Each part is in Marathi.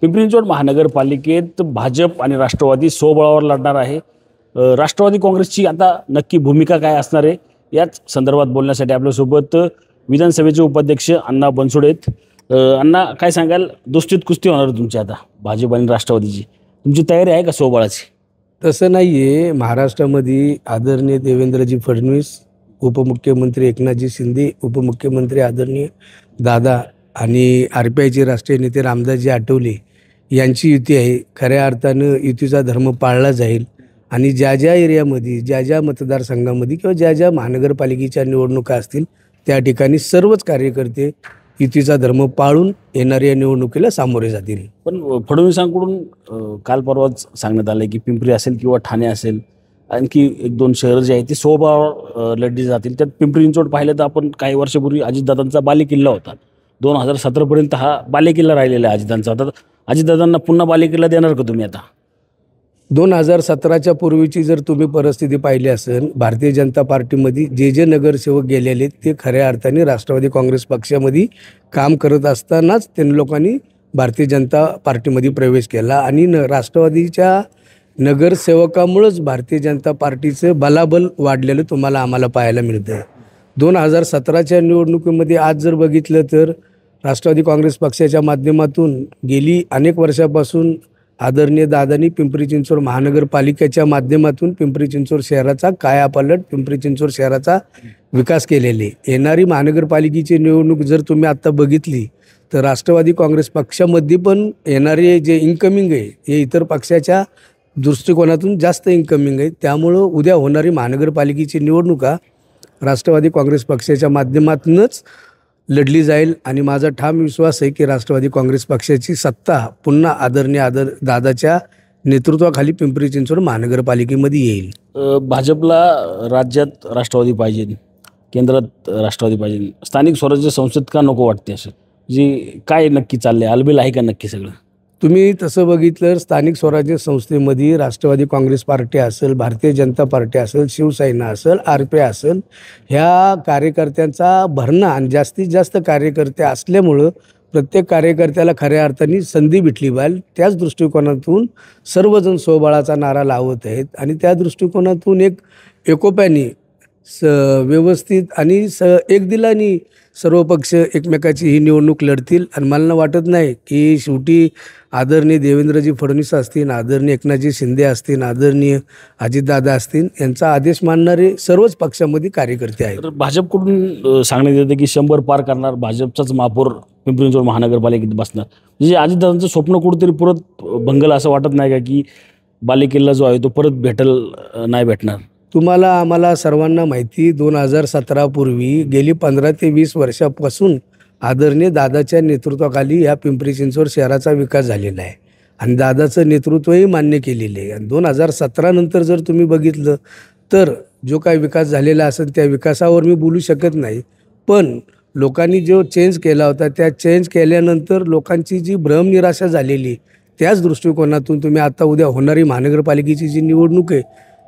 पिंपरी चिंचवड महानगरपालिकेत भाजप आणि राष्ट्रवादी स्वबळावर लढणार आहे। राष्ट्रवादी काँग्रेसची आता नक्की भूमिका काय असणार आहे याच संदर्भात बोलण्यासाठी आपल्यासोबत विधानसभेचे उपाध्यक्ष अण्णा बनसोडे आहेत। अण्णा, काय सांगाल, दुस्तीत कुस्ती होणार तुमची आता भाजप आणि राष्ट्रवादीची, तुमची तयारी आहे का स्वबळाची? तसं नाही आहे। महाराष्ट्रामध्ये आदरणीय देवेंद्रजी फडणवीस, उपमुख्यमंत्री एकनाथजी शिंदे, उपमुख्यमंत्री आदरणीय दादा आणि RPIचे राष्ट्रीय नेते रामदासजी आठवले यांची युती आहे। खऱ्या अर्थानं युतीचा धर्म पाळला जाईल आणि ज्या ज्या एरियामध्ये, ज्या ज्या मतदारसंघामध्ये किंवा ज्या ज्या महानगरपालिकेच्या निवडणुका असतील त्या ठिकाणी सर्वच कार्यकर्ते युतीचा धर्म पाळून येणाऱ्या निवडणुकीला सामोरे जातील। पण फडणवीसांकडून काल परवाच सांगण्यात आलं की पिंपरी असेल किंवा ठाणे असेल, आणखी एक दोन शहरं जी आहेत ती स्वबळावर लढली जातील। त्यात पिंपरी चिंचवड पाहिलं तर आपण काही वर्षापूर्वी अजितदादांचा बालेकिल्ला होता, 2017 पर्यंत हा बालेकिल्ला राहिलेला आहे अजितदादांचा। आता अजितदादांना पुन्हा बालेकिल्ला देणार का तुम्ही? आता 2017च्या पूर्वीची जर तुम्ही परिस्थिती पाहिली असेल, भारतीय जनता पार्टीमध्ये जे जे नगरसेवक गेलेले ते खऱ्या अर्थाने राष्ट्रवादी काँग्रेस पक्षामध्ये काम करत असतानाच त्यांनी लोकांनी भारतीय जनता पार्टीमध्ये प्रवेश केला आणि राष्ट्रवादीच्या नगरसेवकामुळेच भारतीय जनता पार्टीचं बलाबल वाढलेलं तुम्हाला आम्हाला पाहायला मिळतं। 2017च्या निवडणुकीमध्ये आज जर बघितलं तर राष्ट्रवादी काँग्रेस पक्षाच्या माध्यमातून गेली अनेक वर्षापासून आदरणीय दादांनी पिंपरी चिंचवड महानगरपालिकेच्या माध्यमातून पिंपरी चिंचवड शहराचा कायापालट, पिंपरी चिंचवड शहराचा विकास केलेले। येणारी महानगरपालिकेची निवडणूक जर तुम्ही आत्ता बघितली तर राष्ट्रवादी काँग्रेस पक्षामध्ये पण येणारे जे इन्कमिंग आहे हे इतर पक्षाच्या दृष्टिकोनातून जास्त इन्कमिंग आहे। त्यामुळं उद्या होणारी महानगरपालिकेची निवडणुका राष्ट्रवादी काँग्रेस पक्षाच्या माध्यमातूनच लढली जाईल आणि माझा ठाम विश्वास आहे की राष्ट्रवादी काँग्रेस पक्षाची सत्ता पुन्हा आदरणीय दादाच्या नेतृत्वाखाली पिंपरी चिंचवड महानगरपालिकेमध्ये येईल। भाजपला राज्यात राष्ट्रवादी पाहिजे, केंद्रात राष्ट्रवादी पाहिजे, स्थानिक स्वराज्य संस्थेत का नको वाटते असं? जी काय नक्की चाललंय, अलबेल आहे का नक्की सगळं? तुम्ही तसं बघितलं स्थानिक स्वराज्य संस्थेमध्ये राष्ट्रवादी काँग्रेस पार्टी असेल, भारतीय जनता पार्टी असेल, शिवसेना असेल, RPI असेल, ह्या कार्यकर्त्यांचा भरणा आणि जास्तीत जास्त कार्यकर्ते असल्यामुळं प्रत्येक कार्यकर्त्याला खऱ्या अर्थाने संधी भेटली पाहिजे। त्याच दृष्टिकोनातून सर्वजण स्वबळाचा नारा लावत आहेत आणि त्या दृष्टिकोनातून एक एकोप्याने व्यवस्थित आणि एकदिलाने सर्व पक्ष एकमेकाची ही निवडणूक लढतील आणि मला वाटत नाही की शेवटी आदरणीय देवेंद्रजी फडणवीस असतील, आदरणीय एकनाथजी शिंदे असतील, आदरणीय अजितदादा असतील, यांचा आदेश मानणारे सर्वच पक्षामध्ये कार्यकर्ते आहेत। भाजपकडून सांगण्यात येते की 100 पार करणार भाजपचाच महापौर पिंपरी चिंचवड महानगरपालिकेत बसणार, म्हणजे अजितदादांचं स्वप्न कुठेतरी परत भंगल असं वाटत नाही का की बालेकिल्ला जो आहे तो परत नाही भेटणार? तुम्हाला आम्हाला सर्वांना माहिती 2017 पूर्वी गेली 15 ते 20 वर्षापासून आदरणीय दादाच्या नेतृत्वाखाली ह्या पिंपरी चिंचवड शहराचा विकास झालेला आहे आणि दादाचं नेतृत्वही मान्य केलेलं आहे। आणि 2017 नंतर जर तुम्ही बघितलं तर जो काही विकास झालेला असेल त्या विकासावर मी बोलू शकत नाही, पण लोकांनी जो चेंज केला होता त्या चेंज केल्यानंतर लोकांची जी भ्रमनिराशा झालेली त्याच दृष्टिकोनातून तुम्ही आता उद्या होणारी महानगरपालिकेची जी निवडणूक आहे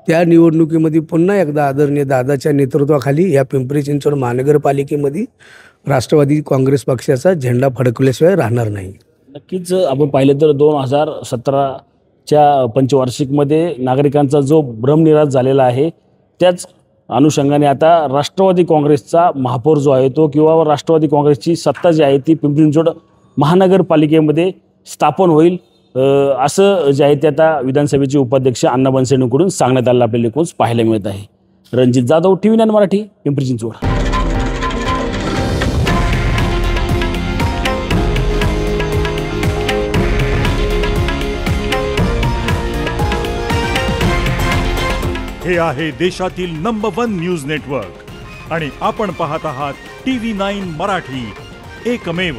त्या निवडणुकीमध्ये पुन्हा एकदा आदरणीय दादाच्या नेतृत्वाखाली या पिंपरी चिंचवड महानगरपालिकेमध्ये राष्ट्रवादी काँग्रेस पक्षाचा झेंडा फडकल्याशिवाय राहणार नाही। नक्कीच आपण पाहिलं तर 2017च्या पंचवार्षिकमध्ये नागरिकांचा जो भ्रमनिराश झालेला आहे त्याच अनुषंगाने आता राष्ट्रवादी काँग्रेसचा महापौर जो आहे तो किंवा राष्ट्रवादी काँग्रेसची सत्ता जी आहे ती पिंपरी चिंचवड महानगरपालिकेमध्ये स्थापन होईल असं जे आहे ते आता विधानसभेचे उपाध्यक्ष अण्णा बनसोडेंकडून सांगण्यात आलं आपल्याला एकूणच पाहायला मिळत आहे। रणजित जाधव, TV9 मराठी, पिंपरी चिंचवड। हे आहे देशातील नंबर 1 न्यूज नेटवर्क आणि आपण पाहत आहात TV9 मराठी, एकमेव।